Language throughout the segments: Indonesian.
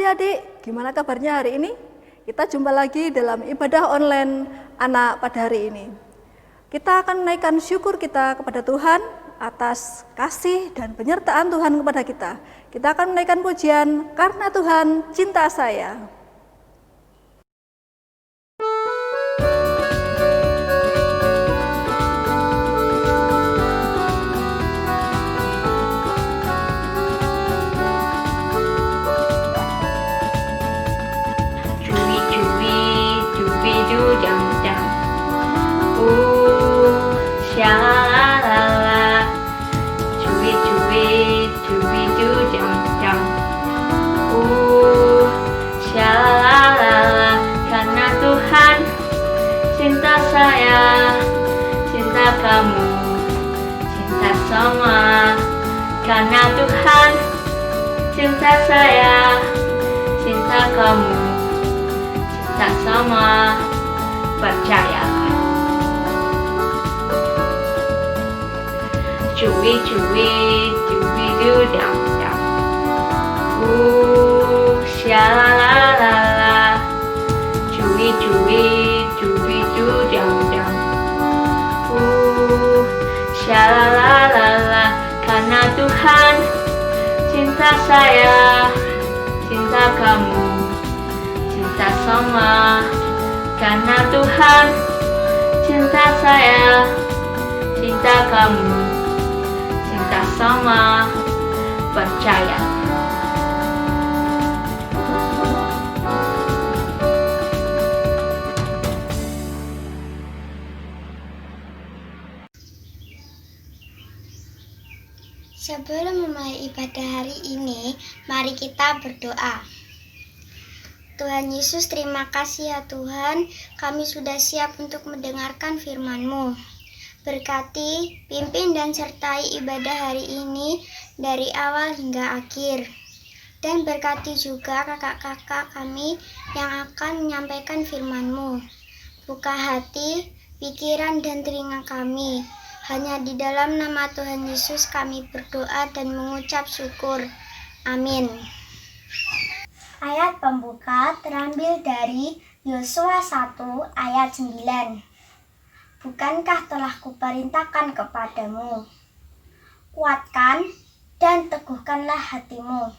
adik-adik, gimana kabarnya hari ini? Kita jumpa lagi dalam ibadah online anak pada hari ini. Kita akan menaikkan syukur kita kepada Tuhan atas kasih dan penyertaan Tuhan kepada kita. Kita akan menaikkan pujian karena Tuhan cinta saya. Karena Tuhan cinta saya, cinta kamu, cinta semua. Karena Tuhan cinta saya, cinta kamu, cinta semua. Percayalah. Cuy cuy cuy du dam dam. Shalalala. Cuy cuy cuy du dam dam. Shalalala. Karena Tuhan cinta saya, cinta kamu, cinta semua. Karena Tuhan cinta saya, cinta kamu, cinta sama. Percaya. Sebelum memulai ibadah hari ini, mari kita berdoa. Tuhan Yesus, terima kasih ya Tuhan, kami sudah siap untuk mendengarkan firman-Mu. Berkati, pimpin dan sertai ibadah hari ini dari awal hingga akhir. Dan berkati juga kakak-kakak kami yang akan menyampaikan firman-Mu. Buka hati, pikiran dan telinga kami. Hanya di dalam nama Tuhan Yesus kami berdoa dan mengucap syukur. Amin. Ayat pembuka terambil dari Yosua 1 ayat 9. Bukankah telah kuperintahkan kepadamu? Kuatkan dan teguhkanlah hatimu.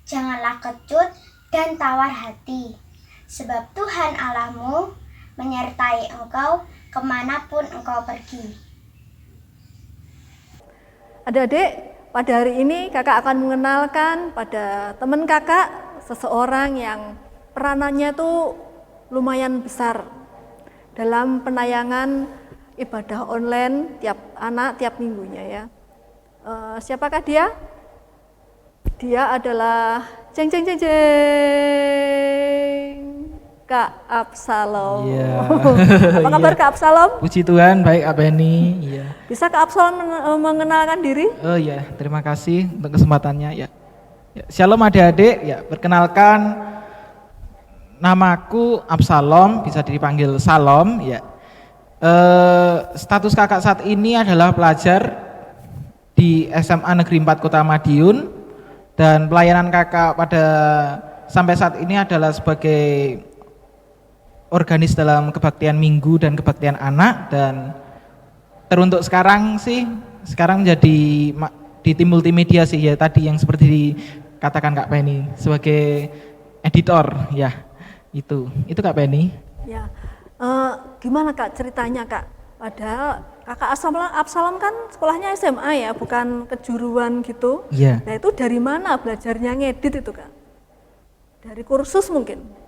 Janganlah kecut dan tawar hati, sebab Tuhan Allahmu menyertai engkau kemanapun engkau pergi. Adik-adik, pada hari ini kakak akan mengenalkan pada teman kakak seseorang yang peranannya tuh lumayan besar dalam penayangan ibadah online tiap minggunya ya. Siapakah dia? Dia adalah jeng Kak Absalom. Iya. Apa kabar Kak Absalom? Puji Tuhan, baik Kak Beni. Iya. Bisa Kak Absalom mengenalkan diri? Oh iya, terima kasih untuk kesempatannya ya. Shalom adik-adik, ya perkenalkan namaku Absalom, bisa dipanggil Salom ya. Status kakak saat ini adalah pelajar di SMA Negeri 4 Kota Madiun, dan pelayanan kakak pada sampai saat ini adalah sebagai organis dalam kebaktian minggu dan kebaktian anak, dan teruntuk sekarang menjadi di tim multimedia sih ya, tadi yang seperti dikatakan Kak Penny sebagai editor ya. Itu Kak Penny. Ya, gimana Kak ceritanya Kak? Padahal kakak Absalom kan sekolahnya SMA ya, bukan kejuruan gitu. Iya. Nah itu dari mana belajarnya ngedit itu Kak? Dari kursus mungkin?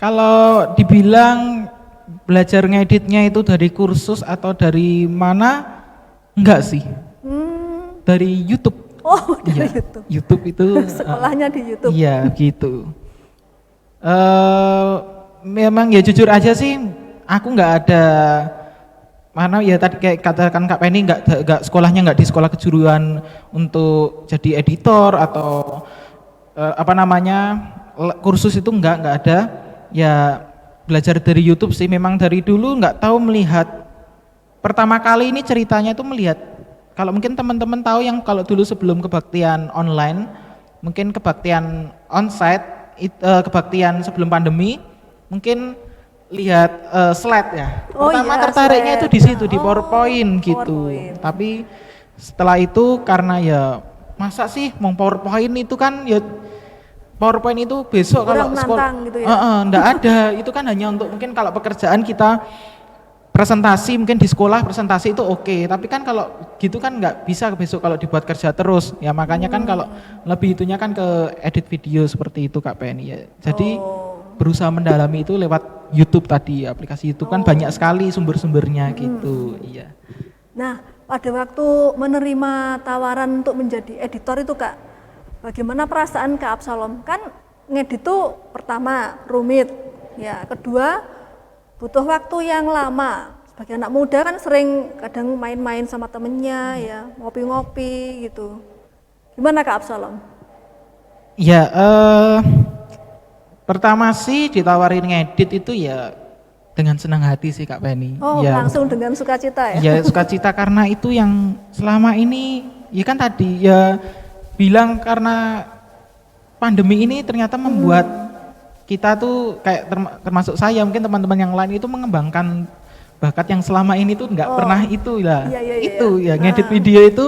Kalau dibilang belajar ngeditnya itu dari kursus atau dari mana? Enggak sih. Dari YouTube. Oh, dari Iya, YouTube. YouTube itu Sekolahnya di YouTube. Iya, gitu. Memang ya jujur aja sih, aku nggak ada mana ya tadi kayak katakan Kak Penny, nggak sekolahnya nggak di sekolah kejuruan untuk jadi editor atau kursus itu nggak ada. Ya belajar dari YouTube sih, memang dari dulu nggak tahu melihat. Pertama kali ini ceritanya itu melihat, kalau mungkin teman-teman tahu yang kalau dulu sebelum kebaktian online, mungkin kebaktian onsite kebaktian sebelum pandemi, mungkin lihat slide ya. Oh Pertama iya, tertariknya slide. itu di situ di Oh, PowerPoint gitu. PowerPoint. Tapi setelah itu karena ya masa sih mau PowerPoint itu kan ya PowerPoint itu besok kalau Kurang sekolah menantang gitu ya. enggak ada. Itu kan hanya untuk mungkin kalau pekerjaan kita presentasi mungkin di sekolah presentasi itu oke, tapi kan kalau gitu kan nggak bisa besok kalau dibuat kerja terus ya, makanya kan kalau lebih itunya kan ke edit video seperti itu Kak Penny ya. Jadi berusaha mendalami itu lewat YouTube tadi, aplikasi YouTube kan banyak sekali sumber-sumbernya gitu. Iya. Nah, pada waktu menerima tawaran untuk menjadi editor itu Kak, bagaimana perasaan Kak Absalom? Kan ngedit itu pertama rumit, ya kedua butuh waktu yang lama. Sebagai anak muda kan sering kadang main-main sama temennya ya, ngopi-ngopi gitu. Gimana Kak Absalom? Ya, pertama sih ditawarin ngedit itu ya dengan senang hati sih Kak Penny. Oh, Ya, langsung dengan sukacita ya? ya sukacita karena itu yang selama ini ya kan tadi ya bilang karena pandemi ini ternyata membuat kita tuh kayak termasuk saya mungkin teman-teman yang lain itu mengembangkan bakat yang selama ini tuh nggak pernah itu lah. Iya, Itu iya. ya ngedit video itu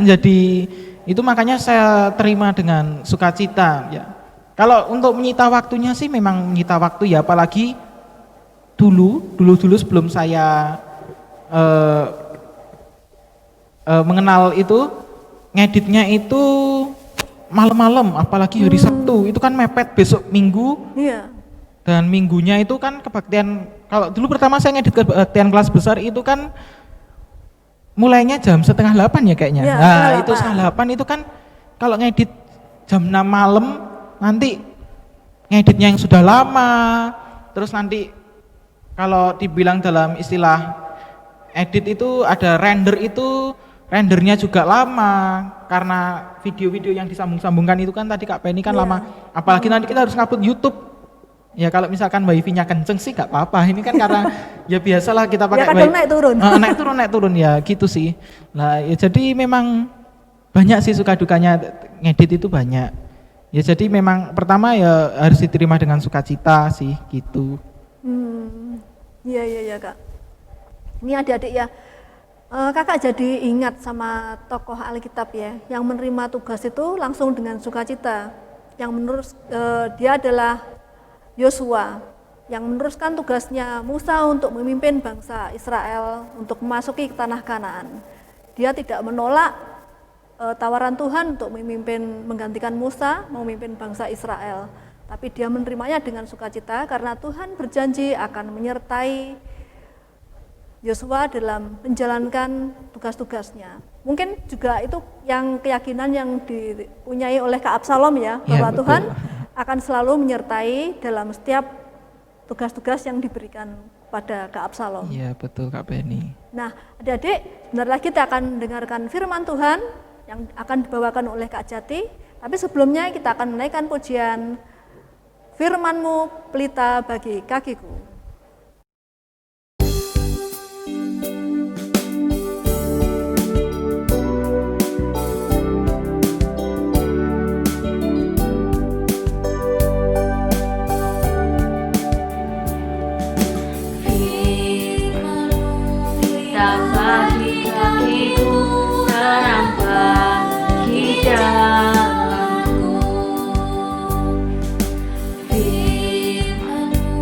menjadi itu, makanya saya terima dengan sukacita ya. Kalau untuk menyita waktunya sih memang menyita waktu ya, apalagi dulu sebelum saya mengenal itu ngeditnya itu malam-malam, apalagi hari Sabtu itu kan mepet besok Minggu. Iya. Dan minggunya itu kan kebaktian, kalau dulu pertama saya ngedit kebaktian kelas besar itu kan mulainya jam 7:30 ya kayaknya. Ya, Nah 7:30. itu 7:30 itu kan kalau ngedit jam 6 malam nanti ngeditnya yang sudah lama, terus nanti kalau dibilang dalam istilah edit itu ada render, itu rendernya juga lama karena video-video yang disambung-sambungkan itu kan tadi Kak Penny kan lama, apalagi nanti kita harus ngupload YouTube. Ya kalau misalkan wifi-nya kenceng sih gak apa-apa, ini kan karena ya biasalah kita pakai kadang naik turun. naik turun ya gitu sih. Nah ya jadi memang banyak sih suka dukanya ngedit itu banyak. Ya jadi memang pertama ya harus diterima dengan sukacita sih gitu. Iya Kak. Ini adik-adik ya, kakak jadi ingat sama tokoh Alkitab ya, yang menerima tugas itu langsung dengan sukacita. Yang menurut dia adalah Yosua, yang meneruskan tugasnya Musa untuk memimpin bangsa Israel untuk memasuki ke tanah Kanaan. Dia tidak menolak tawaran Tuhan untuk menggantikan Musa memimpin bangsa Israel, tapi dia menerimanya dengan sukacita karena Tuhan berjanji akan menyertai Yosua dalam menjalankan tugas-tugasnya. Mungkin juga itu yang keyakinan yang dipunyai oleh Kak Absalom ya, bahwa betul. Tuhan akan selalu menyertai dalam setiap tugas-tugas yang diberikan pada Kak Absalom. Iya betul Kak Penny. Nah, adik-adik, sebentar lagi kita akan mendengarkan firman Tuhan yang akan dibawakan oleh Kak Jati. Tapi sebelumnya kita akan menaikkan pujian Firman-Mu pelita bagi kakiku. Bagi kakiku, terang bagi jalanku. Firman-Mu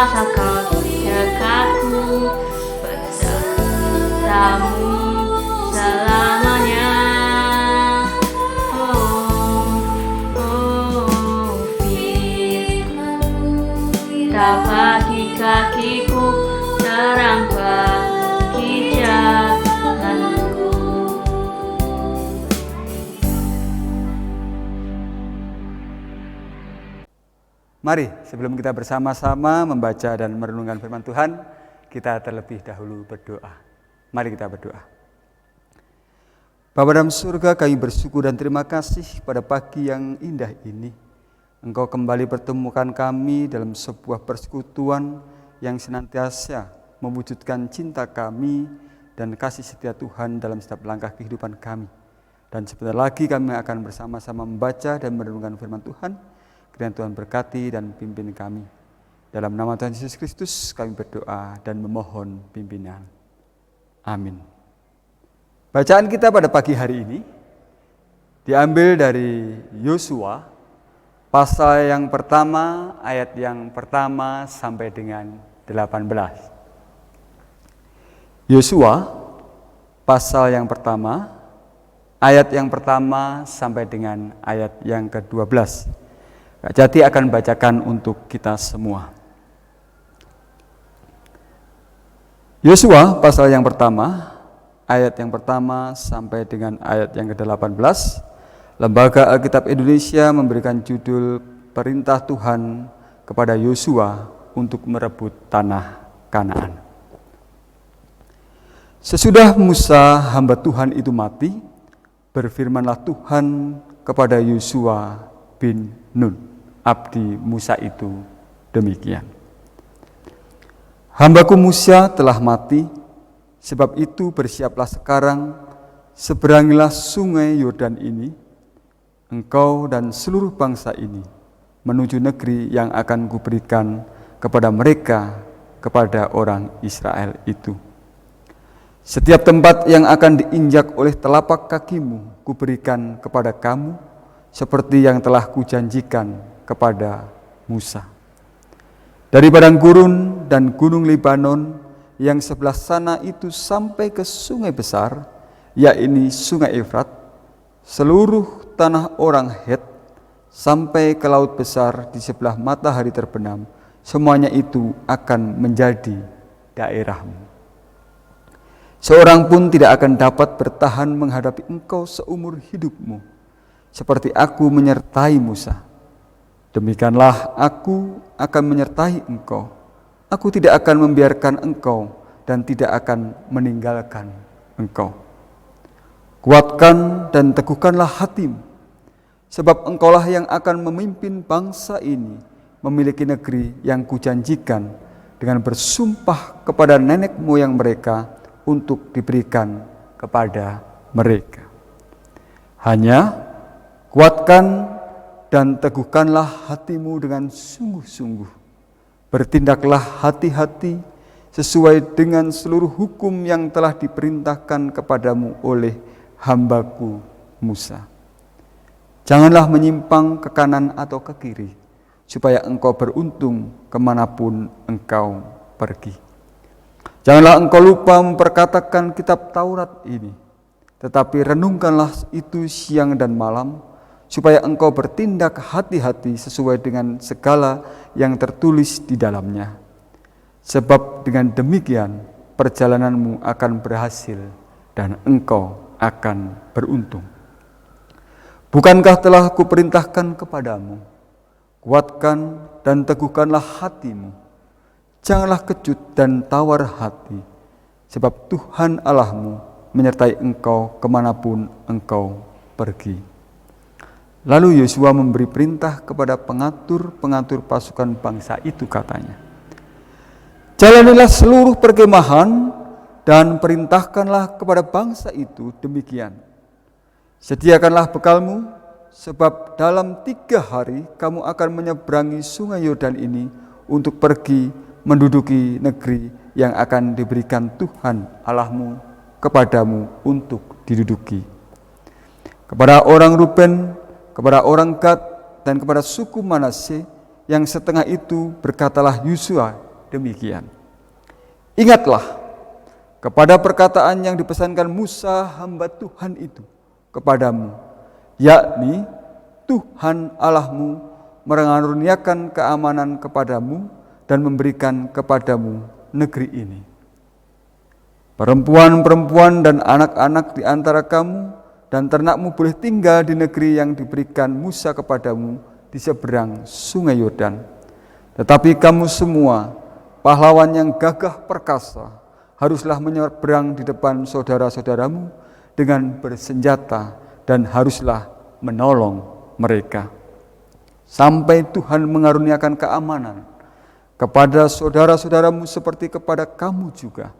asal kau dekatku besertamu selamanya. Firman bagi kakiku, terang bagi jalanku. Mari sebelum kita bersama-sama membaca dan merenungkan firman Tuhan, kita terlebih dahulu berdoa. Mari kita berdoa. Bapa dalam surga, kami bersyukur dan terima kasih pada pagi yang indah ini. Engkau kembali pertemukan kami dalam sebuah persekutuan yang senantiasa mewujudkan cinta kami dan kasih setia Tuhan dalam setiap langkah kehidupan kami. Dan sebentar lagi kami akan bersama-sama membaca dan merenungkan firman Tuhan. Kiranya Tuhan berkati dan pimpin kami. Dalam nama Tuhan Yesus Kristus kami berdoa dan memohon pimpinan. Amin. Bacaan kita pada pagi hari ini diambil dari Yosua pasal yang pertama, ayat yang pertama sampai dengan 18. Yosua pasal yang pertama, ayat yang pertama sampai dengan ayat yang ke-12. Kak Jati akan bacakan untuk kita semua. Yosua pasal yang pertama, ayat yang pertama sampai dengan ayat yang ke-18. Lembaga Alkitab Indonesia memberikan judul Perintah Tuhan kepada Yosua untuk merebut tanah Kanaan. Sesudah Musa hamba Tuhan itu mati, berfirmanlah Tuhan kepada Yosua bin Nun, abdi Musa itu demikian. Hambaku Musa telah mati, sebab itu bersiaplah sekarang, seberangilah sungai Yordan ini, engkau dan seluruh bangsa ini, menuju negeri yang akan kuberikan kepada mereka, kepada orang Israel itu. Setiap tempat yang akan diinjak oleh telapak kakimu, kuberikan kepada kamu, seperti yang telah kujanjikan kepada Musa. Dari padang gurun dan gunung Libanon yang sebelah sana itu sampai ke sungai besar, yakni sungai Efrat, seluruh tanah orang Het, sampai ke laut besar di sebelah matahari terbenam, semuanya itu akan menjadi daerahmu. Seorang pun tidak akan dapat bertahan menghadapi engkau seumur hidupmu, seperti aku menyertai Musa. Demikianlah aku akan menyertai engkau. Aku tidak akan membiarkan engkau dan tidak akan meninggalkan engkau. Kuatkan dan teguhkanlah hatimu, sebab engkaulah yang akan memimpin bangsa ini memiliki negeri yang kujanjikan dengan bersumpah kepada nenek moyang mereka untuk diberikan kepada mereka. Hanya kuatkan dan teguhkanlah hatimu dengan sungguh-sungguh. Bertindaklah hati-hati sesuai dengan seluruh hukum yang telah diperintahkan kepadamu oleh hambaku Musa. Janganlah menyimpang ke kanan atau ke kiri, supaya engkau beruntung kemanapun engkau pergi. Janganlah engkau lupa memperkatakan kitab Taurat ini, tetapi renungkanlah itu siang dan malam, supaya engkau bertindak hati-hati sesuai dengan segala yang tertulis di dalamnya. Sebab dengan demikian perjalananmu akan berhasil dan engkau akan beruntung. Bukankah telah kuperintahkan kepadamu, kuatkan dan teguhkanlah hatimu, janganlah kecut dan tawar hati, sebab Tuhan Allahmu menyertai engkau kemanapun engkau pergi. Lalu Yosua memberi perintah kepada pengatur-pengatur pasukan bangsa itu, katanya, jalanilah seluruh perkemahan dan perintahkanlah kepada bangsa itu demikian. Sediakanlah bekalmu, sebab dalam 3 hari kamu akan menyeberangi sungai Yordan ini untuk pergi menduduki negeri yang akan diberikan Tuhan Allahmu kepadamu untuk diduduki. Kepada orang Ruben, kepada orang Gad, dan kepada suku Manasye yang setengah itu berkatalah Yosua demikian. Ingatlah kepada perkataan yang dipesankan Musa hamba Tuhan itu kepadamu, yakni Tuhan Allahmu mengaruniakan keamanan kepadamu dan memberikan kepadamu negeri ini. Perempuan-perempuan dan anak-anak di antara kamu dan ternakmu boleh tinggal di negeri yang diberikan Musa kepadamu di seberang sungai Yordan. Tetapi kamu semua, pahlawan yang gagah perkasa, haruslah menyeberang di depan saudara-saudaramu dengan bersenjata dan haruslah menolong mereka. Sampai Tuhan mengaruniakan keamanan kepada saudara-saudaramu seperti kepada kamu juga.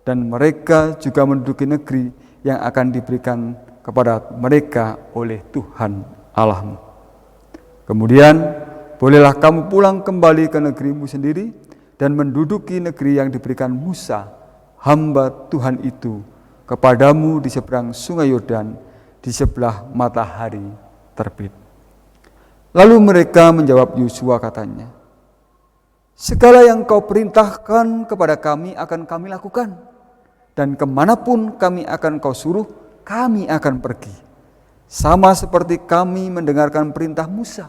Dan mereka juga menduduki negeri yang akan diberikan kepada mereka oleh Tuhan Allahmu. Kemudian bolehlah kamu pulang kembali ke negerimu sendiri dan menduduki negeri yang diberikan Musa, hamba Tuhan itu, kepadamu di seberang sungai Yordan, di sebelah matahari terbit. Lalu mereka menjawab Yosua katanya, segala yang kau perintahkan kepada kami akan kami lakukan. Dan kemanapun kami akan kau suruh, kami akan pergi. Sama seperti kami mendengarkan perintah Musa.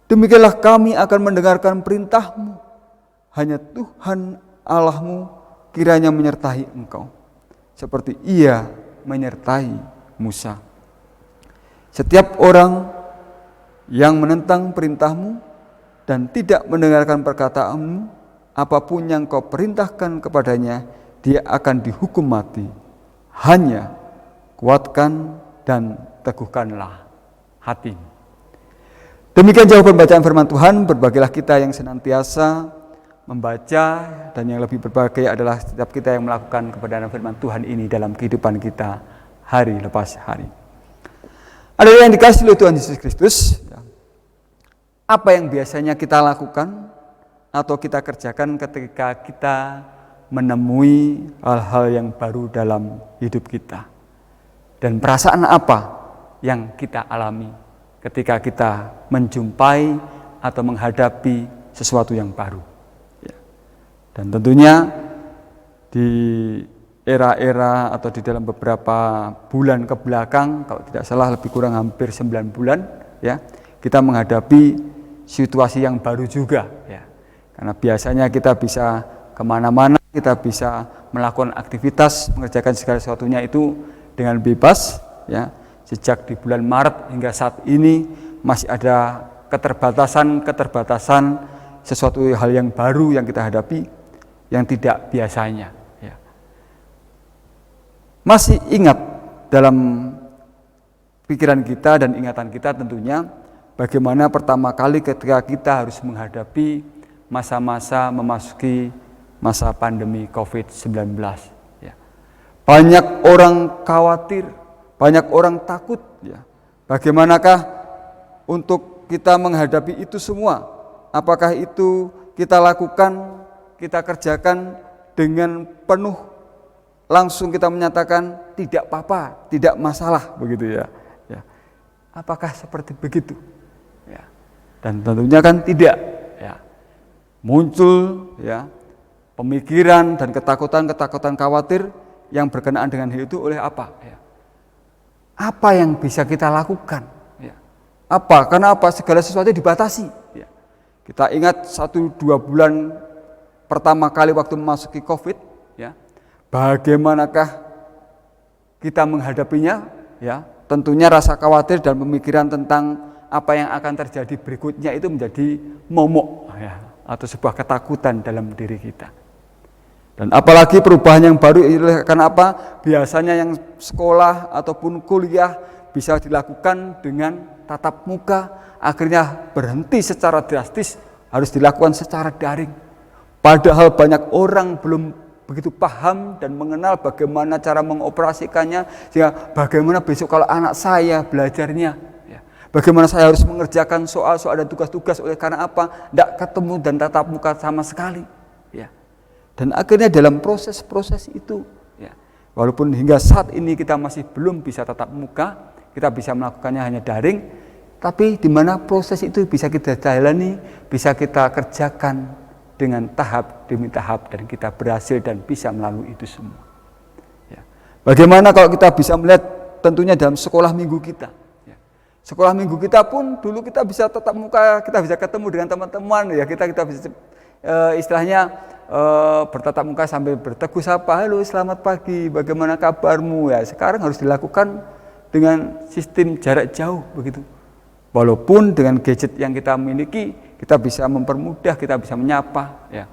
Demikianlah kami akan mendengarkan perintahmu. Hanya Tuhan Allahmu kiranya menyertai engkau, seperti Ia menyertai Musa. Setiap orang yang menentang perintahmu dan tidak mendengarkan perkataanmu, apapun yang kau perintahkan kepadanya, dia akan dihukum mati. Hanya kuatkan dan teguhkanlah hatimu. Demikian jawaban bacaan firman Tuhan. Berbahagialah kita yang senantiasa membaca, dan yang lebih berbahagia adalah setiap kita yang melakukan kebenaran firman Tuhan ini dalam kehidupan kita hari lepas hari. Ada yang dikasihi oleh Tuhan Yesus Kristus, apa yang biasanya kita lakukan atau kita kerjakan ketika kita menemui hal-hal yang baru dalam hidup kita? Dan perasaan apa yang kita alami ketika kita menjumpai atau menghadapi sesuatu yang baru? Dan tentunya di era-era atau di dalam beberapa bulan ke belakang, kalau tidak salah lebih kurang hampir 9 bulan, ya, kita menghadapi situasi yang baru juga, ya. Karena biasanya kita bisa kemana-mana, kita bisa melakukan aktivitas, mengerjakan segala sesuatunya itu dengan bebas, ya. Sejak di bulan Maret hingga saat ini masih ada keterbatasan sesuatu hal yang baru yang kita hadapi, yang tidak biasanya, ya. Masih ingat dalam pikiran kita dan ingatan kita tentunya bagaimana pertama kali ketika kita harus menghadapi masa-masa memasuki masa pandemi COVID-19. Ya. Banyak orang khawatir, banyak orang takut. Ya. Bagaimanakah untuk kita menghadapi itu semua? Apakah itu kita lakukan, kita kerjakan dengan penuh, langsung kita menyatakan tidak apa-apa, tidak masalah, begitu ya? Ya. Apakah seperti begitu? Ya. Dan tentunya kan tidak. Ya. Muncul, ya, pemikiran dan ketakutan khawatir yang berkenaan dengan hal itu oleh apa? Ya. Apa yang bisa kita lakukan? Ya. Apa? Karena apa? Segala sesuatu dibatasi. Ya. Kita ingat 1-2 bulan pertama kali waktu memasuki COVID, ya, bagaimanakah kita menghadapinya? Ya, tentunya rasa khawatir dan pemikiran tentang apa yang akan terjadi berikutnya itu menjadi momok, ya, atau sebuah ketakutan dalam diri kita. Dan apalagi perubahan yang baru, karena apa? Biasanya yang sekolah ataupun kuliah bisa dilakukan dengan tatap muka, akhirnya berhenti secara drastis, harus dilakukan secara daring. Padahal banyak orang belum begitu paham dan mengenal bagaimana cara mengoperasikannya, sehingga bagaimana besok kalau anak saya belajarnya, ya, bagaimana saya harus mengerjakan soal-soal dan tugas-tugas, oleh karena apa? Tidak ketemu dan tatap muka sama sekali. Ya. Dan akhirnya dalam proses-proses itu, ya, walaupun hingga saat ini kita masih belum bisa tatap muka, kita bisa melakukannya hanya daring, tapi di mana proses itu bisa kita jalani, bisa kita kerjakan dengan tahap demi tahap dan kita berhasil dan bisa melalui itu semua. Ya. Bagaimana kalau kita bisa melihat tentunya dalam sekolah minggu kita. Ya. Sekolah minggu kita pun dulu kita bisa tatap muka, kita bisa ketemu dengan teman-teman, ya kita bisa istilahnya bertatap muka sambil bertegur sapa, halo selamat pagi, bagaimana kabarmu, ya sekarang harus dilakukan dengan sistem jarak jauh begitu. Walaupun dengan gadget yang kita miliki, kita bisa mempermudah, kita bisa menyapa, ya.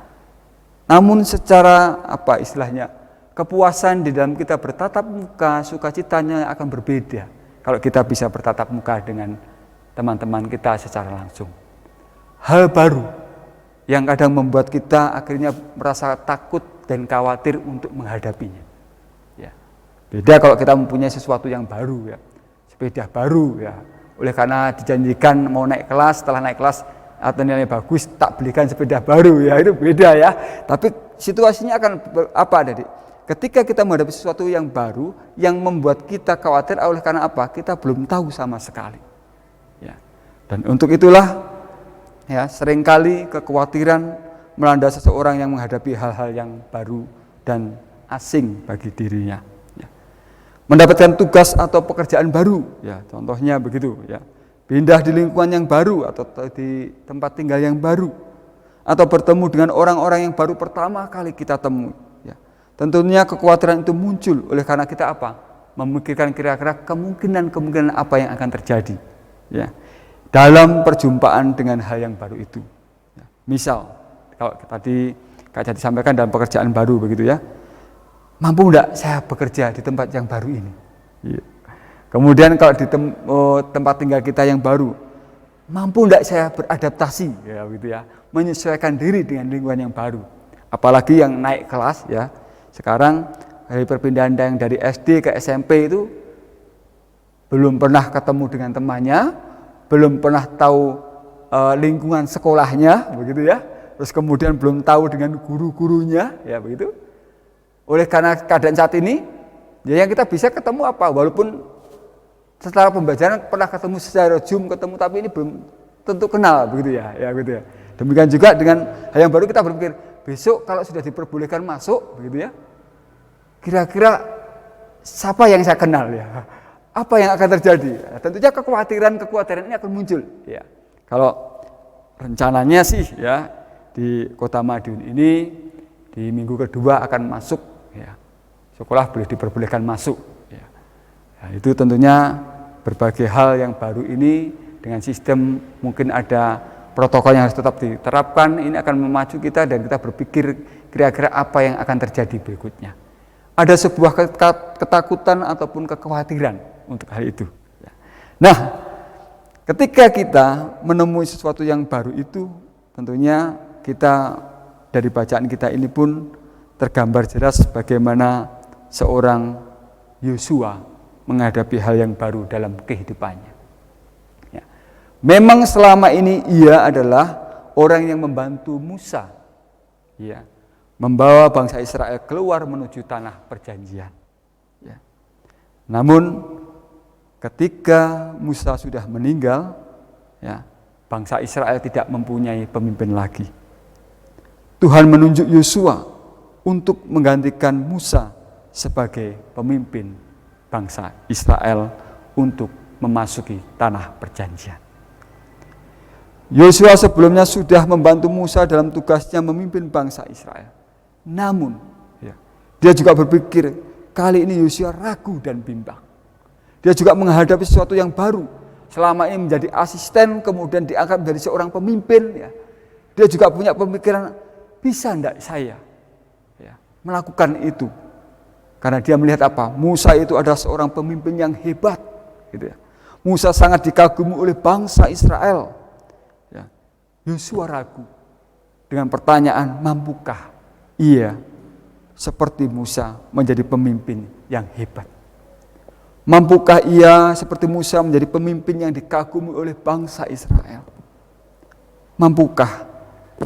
Namun secara istilahnya kepuasan di dalam kita bertatap muka, sukacitanya akan berbeda kalau kita bisa bertatap muka dengan teman-teman kita secara langsung. Hal baru yang kadang membuat kita akhirnya merasa takut dan khawatir untuk menghadapinya. Ya. Beda kalau kita mempunyai sesuatu yang baru, ya, sepeda baru, ya. Oleh karena dijanjikan mau naik kelas, setelah naik kelas atau nilai bagus, tak belikan sepeda baru, ya itu beda ya. Tapi situasinya akan adik? Ketika kita menghadapi sesuatu yang baru, yang membuat kita khawatir oleh karena apa? Kita belum tahu sama sekali. Ya. Dan untuk itulah, ya seringkali kekhawatiran melanda seseorang yang menghadapi hal-hal yang baru dan asing bagi dirinya. Mendapatkan tugas atau pekerjaan baru, ya contohnya begitu, ya pindah di lingkungan yang baru atau di tempat tinggal yang baru, atau bertemu dengan orang-orang yang baru pertama kali kita temui, ya tentunya kekhawatiran itu muncul oleh karena kita memikirkan kira-kira kemungkinan apa yang akan terjadi, ya dalam perjumpaan dengan hal yang baru itu. Ya, misal kalau tadi Kak Jati sampaikan dalam pekerjaan baru begitu ya. Mampu enggak saya bekerja di tempat yang baru ini? Ya. Kemudian kalau di tempat tinggal kita yang baru, mampu enggak saya beradaptasi, ya gitu ya, menyesuaikan diri dengan lingkungan yang baru. Apalagi yang naik kelas, ya. Sekarang dari perpindahan yang dari SD ke SMP itu belum pernah ketemu dengan temannya, belum pernah tahu lingkungan sekolahnya, begitu ya. Terus kemudian belum tahu dengan guru-gurunya, ya begitu. Oleh karena keadaan saat ini, ya yang kita bisa ketemu apa? Walaupun setelah pembelajaran pernah ketemu secara Zoom tapi ini belum tentu kenal begitu ya, gitu ya. Demikian juga dengan hal yang baru kita berpikir, besok kalau sudah diperbolehkan masuk begitu ya. Kira-kira siapa yang saya kenal ya? Apa yang akan terjadi? Ya, tentunya kekhawatiran ini akan muncul ya. Kalau rencananya sih ya di Kota Madiun ini di minggu kedua akan masuk ya, sekolah boleh diperbolehkan masuk ya. Nah, itu tentunya berbagai hal yang baru ini dengan sistem mungkin ada protokol yang harus tetap diterapkan, ini akan memacu kita dan kita berpikir kira-kira apa yang akan terjadi berikutnya. Ada sebuah ketakutan ataupun kekhawatiran untuk hal itu. Nah, ketika kita menemui sesuatu yang baru itu, tentunya kita dari bacaan kita ini pun tergambar jelas bagaimana seorang Yosua menghadapi hal yang baru dalam kehidupannya. Ya. Memang selama ini ia adalah orang yang membantu Musa, ya, membawa bangsa Israel keluar menuju tanah perjanjian. Ya. Namun ketika Musa sudah meninggal, ya, bangsa Israel tidak mempunyai pemimpin lagi. Tuhan menunjuk Yosua untuk menggantikan Musa sebagai pemimpin bangsa Israel untuk memasuki tanah perjanjian. Yosua sebelumnya sudah membantu Musa dalam tugasnya memimpin bangsa Israel. Namun, ya, dia juga berpikir kali ini Yosua ragu dan bimbang. Dia juga menghadapi sesuatu yang baru. Selama ini menjadi asisten, kemudian diangkat menjadi seorang pemimpin. Ya. Dia juga punya pemikiran, bisa enggak saya melakukan itu? Karena dia melihat apa? Musa itu adalah seorang pemimpin yang hebat, gitu ya. Musa sangat dikagumi oleh bangsa Israel. Ya. Yosua ragu dengan pertanyaan, mampukah ia seperti Musa menjadi pemimpin yang hebat? Mampukah ia seperti Musa menjadi pemimpin yang dikagumi oleh bangsa Israel? Mampukah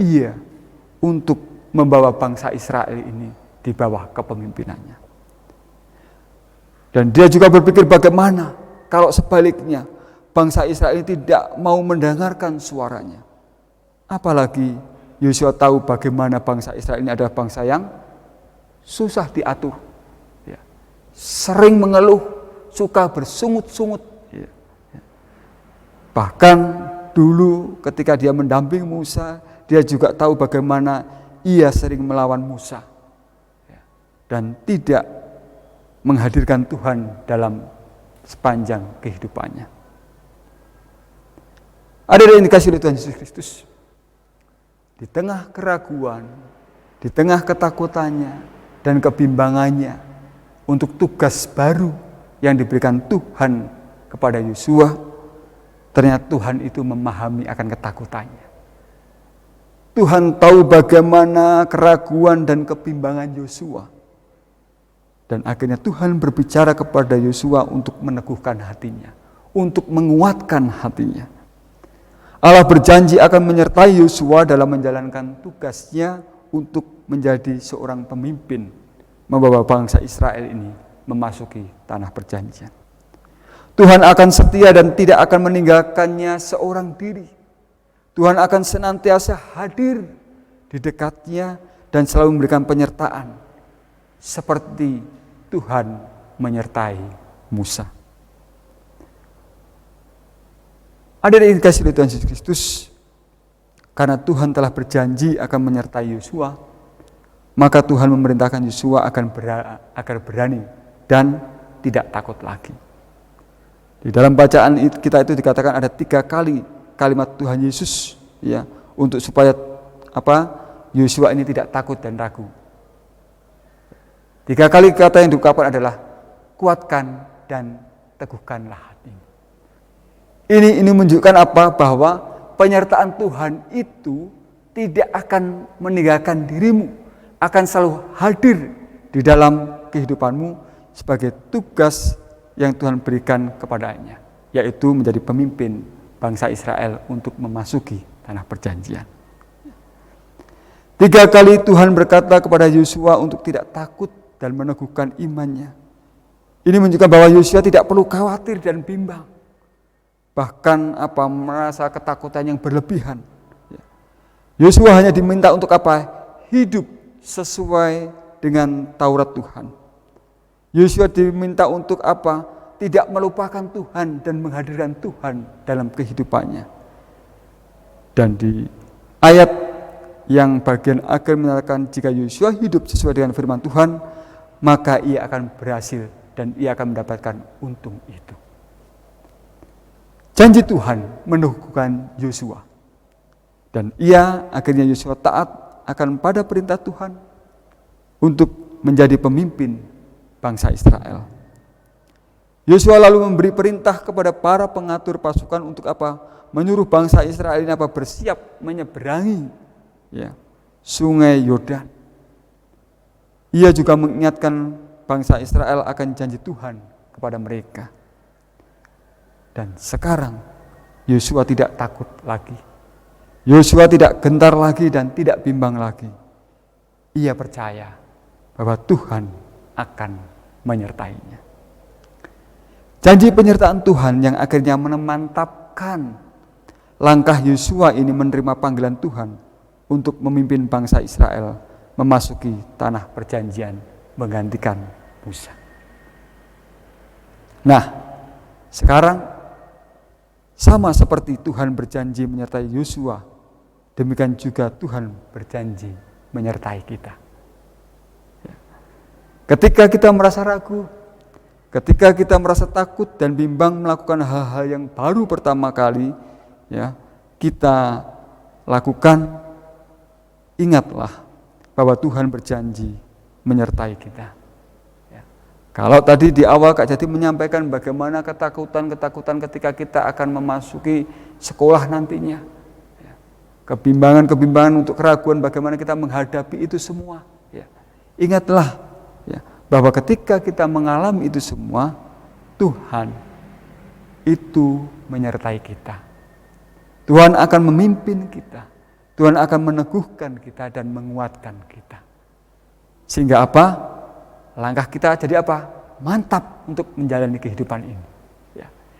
ia untuk membawa bangsa Israel ini di bawah kepemimpinannya? Dan dia juga berpikir bagaimana kalau sebaliknya bangsa Israel ini tidak mau mendengarkan suaranya. Apalagi Yosua tahu bagaimana bangsa Israel ini adalah bangsa yang susah diatur, ya. Sering mengeluh, suka bersungut-sungut. Ya. Bahkan dulu ketika dia mendampingi Musa, dia juga tahu bagaimana ia sering melawan Musa, ya. Dan tidak menghadirkan Tuhan dalam sepanjang kehidupannya. Ada indikasi oleh Tuhan Yesus Kristus. Di tengah keraguan, di tengah ketakutannya dan kebimbangannya untuk tugas baru yang diberikan Tuhan kepada Yosua, ternyata Tuhan itu memahami akan ketakutannya. Tuhan tahu bagaimana keraguan dan kebimbangan Yosua. Dan akhirnya Tuhan berbicara kepada Yosua untuk meneguhkan hatinya, untuk menguatkan hatinya. Allah berjanji akan menyertai Yosua dalam menjalankan tugasnya untuk menjadi seorang pemimpin, membawa bangsa Israel ini memasuki tanah perjanjian. Tuhan akan setia dan tidak akan meninggalkannya seorang diri. Tuhan akan senantiasa hadir di dekatnya dan selalu memberikan penyertaan, seperti Tuhan menyertai Musa. Ada indikasi dari Tuhan Yesus Kristus, karena Tuhan telah berjanji akan menyertai Yosua, maka Tuhan memerintahkan Yosua agar berani dan tidak takut lagi. Di dalam bacaan kita itu dikatakan ada 3 kali kalimat Tuhan Yesus, ya, untuk supaya Yosua ini tidak takut dan ragu. 3 kali kata yang diungkapkan adalah kuatkan dan teguhkanlah hatimu. Ini menunjukkan apa? Bahwa penyertaan Tuhan itu tidak akan meninggalkan dirimu, akan selalu hadir di dalam kehidupanmu sebagai tugas yang Tuhan berikan kepadanya, yaitu menjadi pemimpin bangsa Israel untuk memasuki tanah perjanjian. 3 kali Tuhan berkata kepada Yosua untuk tidak takut dan meneguhkan imannya. Ini menunjukkan bahwa Yosua tidak perlu khawatir dan bimbang, bahkan merasa ketakutan yang berlebihan. Yosua hanya diminta untuk hidup sesuai dengan Taurat Tuhan. Yosua diminta untuk tidak melupakan Tuhan dan menghadirkan Tuhan dalam kehidupannya. Dan di ayat yang bagian akhir menyatakan jika Yosua hidup sesuai dengan firman Tuhan, maka ia akan berhasil dan ia akan mendapatkan untung itu. Janji Tuhan meneguhkan Yosua. Dan akhirnya Yosua taat akan pada perintah Tuhan untuk menjadi pemimpin bangsa Israel. Yosua lalu memberi perintah kepada para pengatur pasukan untuk menyuruh bangsa Israel ini bersiap menyeberangi, sungai Yordan. Ia juga mengingatkan bangsa Israel akan janji Tuhan kepada mereka. Dan sekarang Yosua tidak takut lagi. Yosua tidak gentar lagi dan tidak bimbang lagi. Ia percaya bahwa Tuhan akan menyertainya. Janji penyertaan Tuhan yang akhirnya memantapkan langkah Yosua ini menerima panggilan Tuhan untuk memimpin bangsa Israel memasuki tanah perjanjian menggantikan Musa. Nah, sekarang sama seperti Tuhan berjanji menyertai Yosua, demikian juga Tuhan berjanji menyertai kita. Ketika kita merasa ragu, ketika kita merasa takut dan bimbang melakukan hal-hal yang baru pertama kali, kita lakukan, ingatlah bahwa Tuhan berjanji menyertai kita. Kalau tadi di awal Kak Jati menyampaikan bagaimana ketakutan-ketakutan ketika kita akan memasuki sekolah nantinya, kebimbangan-kebimbangan untuk keraguan bagaimana kita menghadapi itu semua. Ingatlah bahwa ketika kita mengalami itu semua, Tuhan itu menyertai kita. Tuhan akan memimpin kita. Tuhan akan meneguhkan kita dan menguatkan kita. Sehingga langkah kita jadi mantap untuk menjalani kehidupan ini.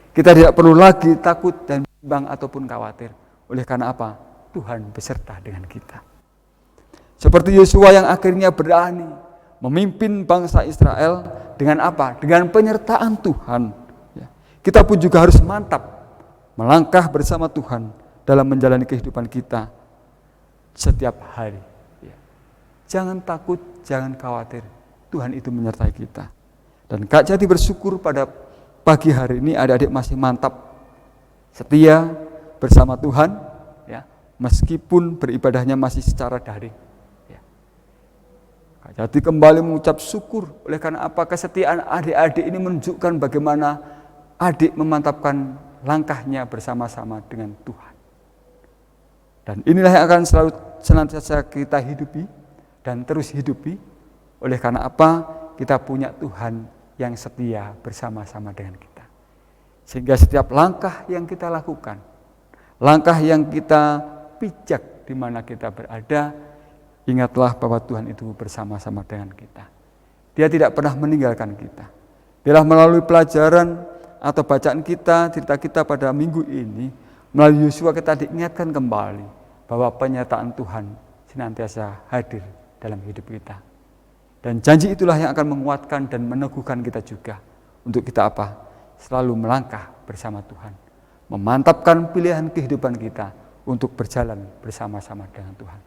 Kita tidak perlu lagi takut dan bimbang ataupun khawatir. Oleh karena Tuhan beserta dengan kita. Seperti Yosua yang akhirnya berani memimpin bangsa Israel dengan apa? Dengan penyertaan Tuhan. Ya. Kita pun juga harus mantap melangkah bersama Tuhan dalam menjalani kehidupan kita setiap hari. Ya. Jangan takut, jangan khawatir. Tuhan itu menyertai kita. Dan Kak Jati bersyukur pada pagi hari ini adik-adik masih mantap, setia bersama Tuhan, ya, meskipun beribadahnya masih secara daring. Ya. Kak Jati kembali mengucap syukur oleh karena apa? Kesetiaan adik-adik ini menunjukkan bagaimana adik memantapkan langkahnya bersama-sama dengan Tuhan. Dan inilah yang akan selalu senantiasa kita hidupi dan terus hidupi. Oleh karena apa? Kita punya Tuhan yang setia bersama-sama dengan kita. Sehingga setiap langkah yang kita lakukan, langkah yang kita pijak di mana kita berada, ingatlah bahwa Tuhan itu bersama-sama dengan kita. Dia tidak pernah meninggalkan kita. Biarlah melalui pelajaran atau bacaan kita, cerita kita pada minggu ini, melalui Yosua kita diingatkan kembali bahwa penyertaan Tuhan senantiasa hadir dalam hidup kita. Dan janji itulah yang akan menguatkan dan meneguhkan kita juga untuk kita apa? Selalu melangkah bersama Tuhan, memantapkan pilihan kehidupan kita untuk berjalan bersama-sama dengan Tuhan.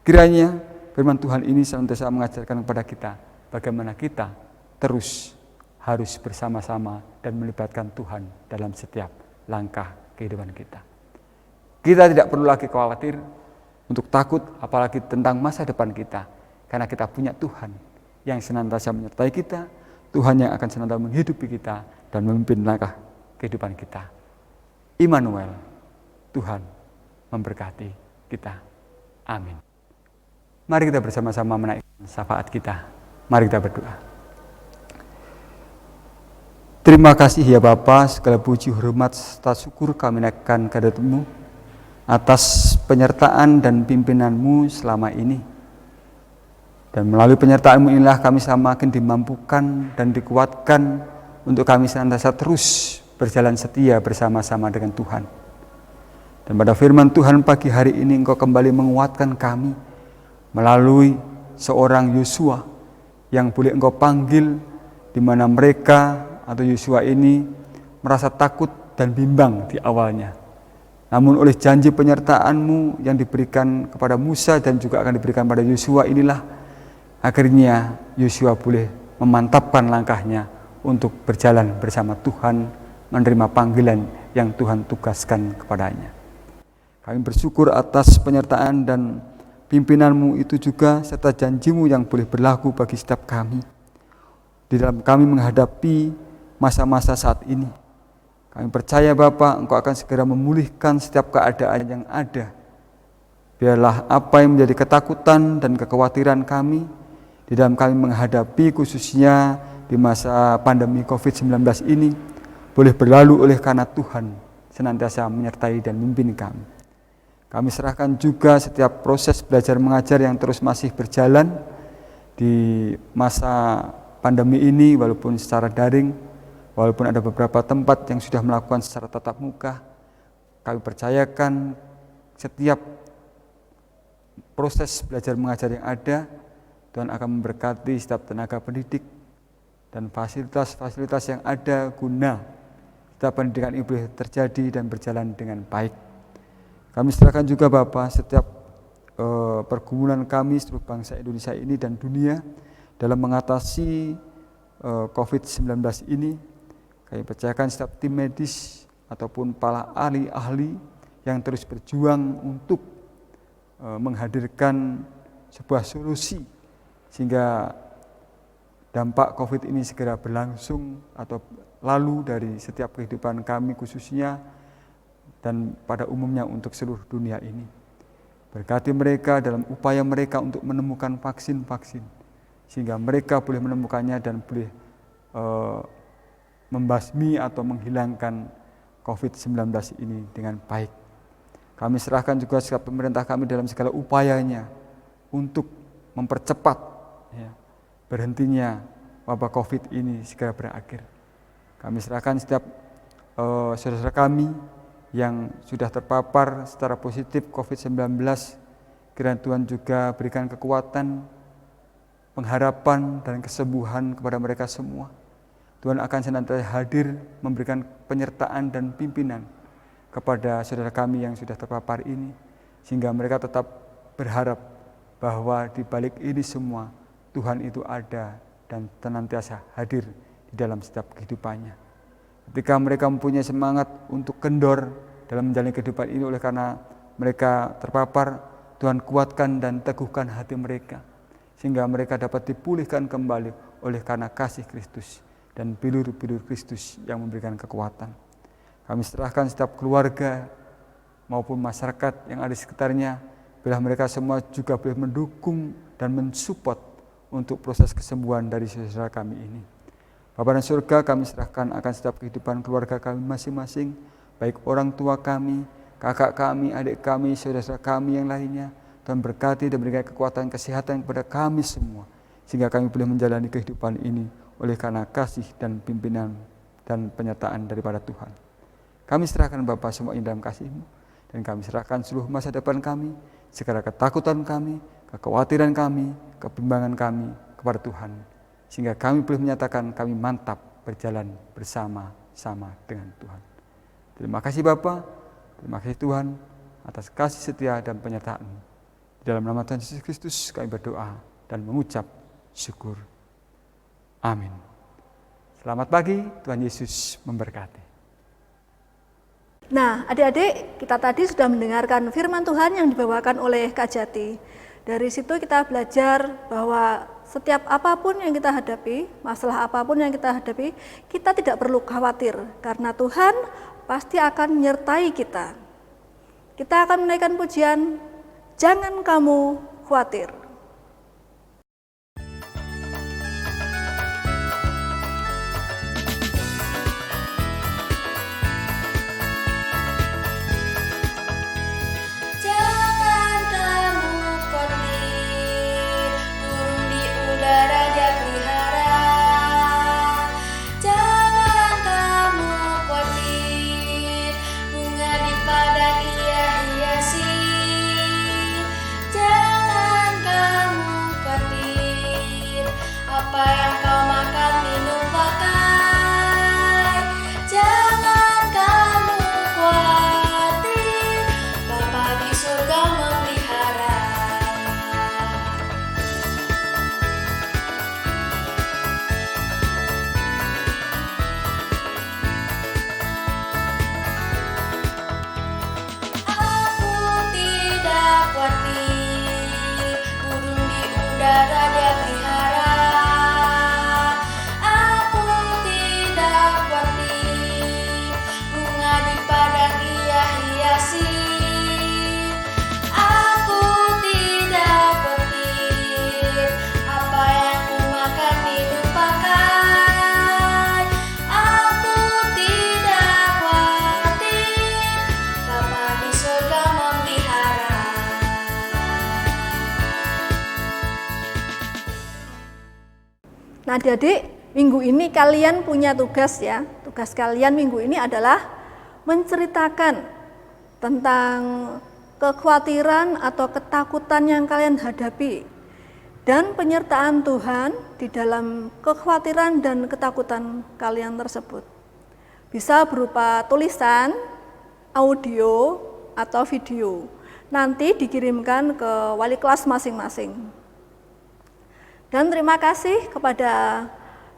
Kiranya firman Tuhan ini senantiasa mengajarkan kepada kita bagaimana kita terus harus bersama-sama dan melibatkan Tuhan dalam setiap langkah kehidupan kita. Kita tidak perlu lagi khawatir untuk takut apalagi tentang masa depan kita, karena kita punya Tuhan yang senantiasa menyertai kita, Tuhan yang akan senantiasa menghidupi kita dan memimpin langkah kehidupan kita. Immanuel, Tuhan memberkati kita. Amin. Mari kita bersama-sama menaikkan syafaat kita. Mari kita berdoa. Terima kasih ya Bapa, segala puji hormat serta syukur kami naikkan kehadirat-Mu atas penyertaan dan pimpinan-Mu selama ini. Dan melalui penyertaan-Mu inilah kami semakin dimampukan dan dikuatkan untuk kami senantiasa terus berjalan setia bersama-sama dengan Tuhan. Dan pada firman Tuhan pagi hari ini Engkau kembali menguatkan kami melalui seorang Yosua yang boleh Engkau panggil, di mana mereka atau Yosua ini merasa takut dan bimbang di awalnya. Namun oleh janji penyertaan-Mu yang diberikan kepada Musa dan juga akan diberikan pada Yosua inilah akhirnya Yosua boleh memantapkan langkahnya untuk berjalan bersama Tuhan, menerima panggilan yang Tuhan tugaskan kepadanya. Kami bersyukur atas penyertaan dan pimpinan-Mu itu juga, serta janji-Mu yang boleh berlaku bagi setiap kami di dalam kami menghadapi masa-masa saat ini. Kami percaya Bapa, Engkau akan segera memulihkan setiap keadaan yang ada. Biarlah apa yang menjadi ketakutan dan kekhawatiran kami di dalam kami menghadapi khususnya di masa pandemi COVID-19 ini boleh berlalu oleh karena Tuhan senantiasa menyertai dan memimpin kami. Kami serahkan juga setiap proses belajar mengajar yang terus masih berjalan di masa pandemi ini, walaupun secara daring, walaupun ada beberapa tempat yang sudah melakukan secara tatap muka. Kami percayakan setiap proses belajar mengajar yang ada, Tuhan akan memberkati setiap tenaga pendidik dan fasilitas-fasilitas yang ada guna setiap pendidikan ini boleh terjadi dan berjalan dengan baik. Kami serahkan juga Bapa setiap pergumulan kami seluruh bangsa Indonesia ini dan dunia dalam mengatasi COVID-19 ini. Kami percayakan setiap tim medis ataupun para ahli-ahli yang terus berjuang untuk menghadirkan sebuah solusi sehingga dampak COVID ini segera berlangsung atau lalu dari setiap kehidupan kami khususnya dan pada umumnya untuk seluruh dunia ini. Berkati mereka dalam upaya mereka untuk menemukan vaksin-vaksin sehingga mereka boleh menemukannya dan boleh membasmi atau menghilangkan COVID-19 ini dengan baik. Kami serahkan juga sikap pemerintah kami dalam segala upayanya untuk mempercepat berhentinya wabah COVID ini segera berakhir. Kami serahkan setiap saudara kami yang sudah terpapar secara positif COVID-19 Kiranya Tuhan juga berikan kekuatan, pengharapan, dan kesembuhan kepada mereka semua. Tuhan akan senantiasa hadir memberikan penyertaan dan pimpinan kepada saudara kami yang sudah terpapar ini, sehingga mereka tetap berharap bahwa di balik ini semua Tuhan itu ada dan senantiasa hadir di dalam setiap kehidupannya. Ketika mereka mempunyai semangat untuk kendor dalam menjalani kehidupan ini oleh karena mereka terpapar, Tuhan kuatkan dan teguhkan hati mereka, sehingga mereka dapat dipulihkan kembali oleh karena kasih Kristus dan bilur-bilur Kristus yang memberikan kekuatan. Kami serahkan setiap keluarga maupun masyarakat yang ada di sekitarnya, bila mereka semua juga boleh mendukung dan mensupport untuk proses kesembuhan dari saudara kami ini. Bapa dan surga, kami serahkan akan setiap kehidupan keluarga kami masing-masing, baik orang tua kami, kakak kami, adik kami, saudara kami yang lainnya. Tuhan berkati dan berikan kekuatan kesehatan kepada kami semua, sehingga kami boleh menjalani kehidupan ini oleh karena kasih dan pimpinan dan penyertaan daripada Tuhan. Kami serahkan Bapa semua ini dalam kasih-Mu, dan kami serahkan seluruh masa depan kami, segala ketakutan kami, kekhawatiran kami, kebimbangan kami kepada Tuhan, sehingga kami boleh menyatakan kami mantap berjalan bersama-sama dengan Tuhan. Terima kasih Bapa, terima kasih Tuhan atas kasih setia dan penyertaan-Mu. Dalam nama Tuhan Yesus Kristus kami berdoa dan mengucap syukur. Amin. Selamat pagi, Tuhan Yesus memberkati. Nah, adik-adik, kita tadi sudah mendengarkan firman Tuhan yang dibawakan oleh Kak Jati. Dari situ kita belajar bahwa setiap apapun yang kita hadapi, masalah apapun yang kita hadapi, kita tidak perlu khawatir karena Tuhan pasti akan menyertai kita. Kita akan menaikkan pujian, jangan kamu khawatir. Jangan kamu khawatir, burung di udara Dia pelihara. Jangan kamu khawatir, bunga di padang Ia hiasi. Jangan kamu khawatir, apa yang kau makan minum pakai. Jangan kamu khawatir, Bapa di surga memelihara. Aku tidak khawatir, burung di udara Dia pelihara. Aku tidak khawatir, bunga di padang Ia hiasi. Aku tidak khawatir, apa yang ku makan minum pakai. Aku tidak khawatir, Bapa di surga memelihara. Nah, adik-adik, minggu ini kalian punya tugas ya. Tugas kalian minggu ini adalah menceritakan tentang kekhawatiran atau ketakutan yang kalian hadapi dan penyertaan Tuhan di dalam kekhawatiran dan ketakutan kalian tersebut. Bisa berupa tulisan, audio, atau video. Nanti dikirimkan ke wali kelas masing-masing. Dan terima kasih kepada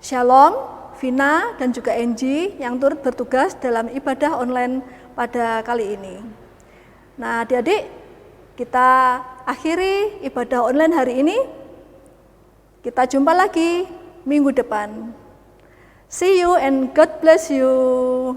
Shalom, Vina, dan juga Angie yang turut bertugas dalam ibadah online pada kali ini. Nah, adik-adik, kita akhiri ibadah online hari ini. Kita jumpa lagi minggu depan. See you and God bless you.